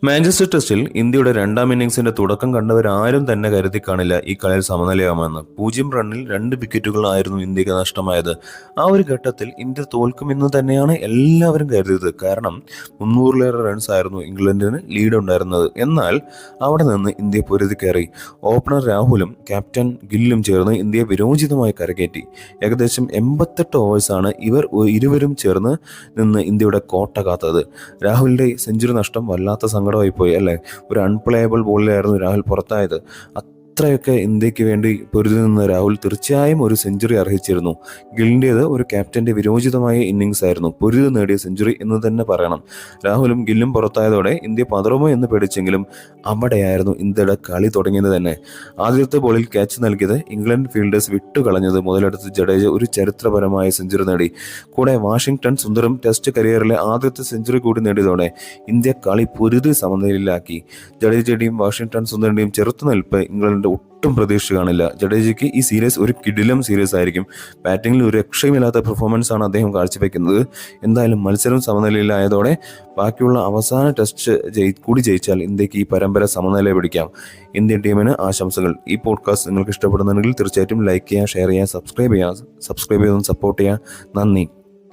Manchester ടെസ്റ്റിൽ ഇന്ത്യയുടെ രണ്ടാം ഇന്നിംഗ്സിന്റെ തുടക്കം കണ്ടവരാരും തന്നെ കരുതി കാണില്ല ഈ കളിയിൽ സമനിലയാകുമെന്ന്. 0 റണ്ണിൽ 2 വിക്കറ്റുകളായിരുന്നു ഇന്ത്യക്ക് നഷ്ടമായത്. ആ ഒരു ഘട്ടത്തിൽ ഇന്ത്യ തോൽക്കുമെന്ന് തന്നെയാണ് എല്ലാവരും കരുതിയത്. കാരണം 300-ലേറെ റൺസ് ആയിരുന്നു ഇംഗ്ലണ്ടിന് ലീഡ് ഉണ്ടായിരുന്നത്. എന്നാൽ അവിടെ നിന്ന് ഇന്ത്യ പൊരുതി കയറി. ഓപ്പണർ രാഹുലും ക്യാപ്റ്റൻ ഗില്ലും ചേർന്ന് ഇന്ത്യയെ വിരോചിതമായി കരകയറ്റി. ഏകദേശം 88 ഓവേഴ്സാണ് ഇവർ ഇരുവരും ചേർന്ന് നിന്ന് ഇന്ത്യയുടെ കോട്ട കാത്തത്. രാഹുലിന്റെ സെഞ്ചുറി നഷ്ടം വല്ലാത്ത സങ്കടമായി പോയി അല്ലേ. ഒരു അൺപ്ലേയബിൾ ബോളിലായിരുന്നു രാഹുൽ പുറത്തായത്. അത്രയൊക്കെ ഇന്ത്യക്ക് വേണ്ടി പൊരുതി നിന്ന് രാഹുൽ തീർച്ചയായും ഒരു സെഞ്ചുറി അർഹിച്ചിരുന്നു. ഗില്ലിൻ്റേത് ഒരു ക്യാപ്റ്റന്റെ വിരോചിതമായ ഇന്നിംഗ്സ് ആയിരുന്നു. പൊരുതി നേടിയ സെഞ്ചുറി എന്ന് തന്നെ പറയണം. രാഹുലും ഗില്ലും പുറത്തായതോടെ ഇന്ത്യ പതറുമോ എന്ന് പേടിച്ചെങ്കിലും അവിടെയായിരുന്നു ഇന്ത്യയുടെ കളി തുടങ്ങിയത് തന്നെ. ആദ്യത്തെ ബോളിൽ ക്യാച്ച് നൽകിയത് ഇംഗ്ലണ്ട് ഫീൽഡേഴ്സ് വിട്ടുകളഞ്ഞത് മുതലെടുത്ത് ജഡേജ ഒരു ചരിത്രപരമായ സെഞ്ചുറി നേടി. കൂടെ വാഷിംഗ്ടൺ സുന്ദറും ടെസ്റ്റ് കരിയറിലെ ആദ്യത്തെ സെഞ്ചുറി കൂടി നേടിയതോടെ ഇന്ത്യ കളി പൊരുതി സമനിലയിലാക്കി. ജഡേജയുടെയും വാഷിംഗ്ടൺ സുന്ദറിന്റെയും ചെറുത്തുനിൽപ്പ് ഇംഗ്ലണ്ട് ഒട്ടും പ്രതീക്ഷ കാണില്ല. ജഡേജയ്ക്ക് ഈ സീരീസ് ഒരു കിടിലം സീരീസ് ആയിരിക്കും. ബാറ്റിംഗിൽ ഒരു രക്ഷയുമില്ലാത്ത പെർഫോമൻസ് ആണ് അദ്ദേഹം കാഴ്ചവെക്കുന്നത്. എന്തായാലും മത്സരം സമനിലയിലായതോടെ ബാക്കിയുള്ള അവസാന ടെസ്റ്റ് കൂടി ജയിച്ചാൽ ഇന്ത്യക്ക് ഈ പരമ്പര സമനില പിടിക്കാം. ഇന്ത്യൻ ടീമിന് ആശംസകൾ. ഈ പോഡ്കാസ്റ്റ് നിങ്ങൾക്ക് ഇഷ്ടപ്പെടുന്നുണ്ടെങ്കിൽ തീർച്ചയായിട്ടും ലൈക്ക് ചെയ്യുക, ഷെയർ ചെയ്യുക, സബ്സ്ക്രൈബ് ചെയ്തൊന്ന് സപ്പോർട്ട് ചെയ്യുക. നന്ദി.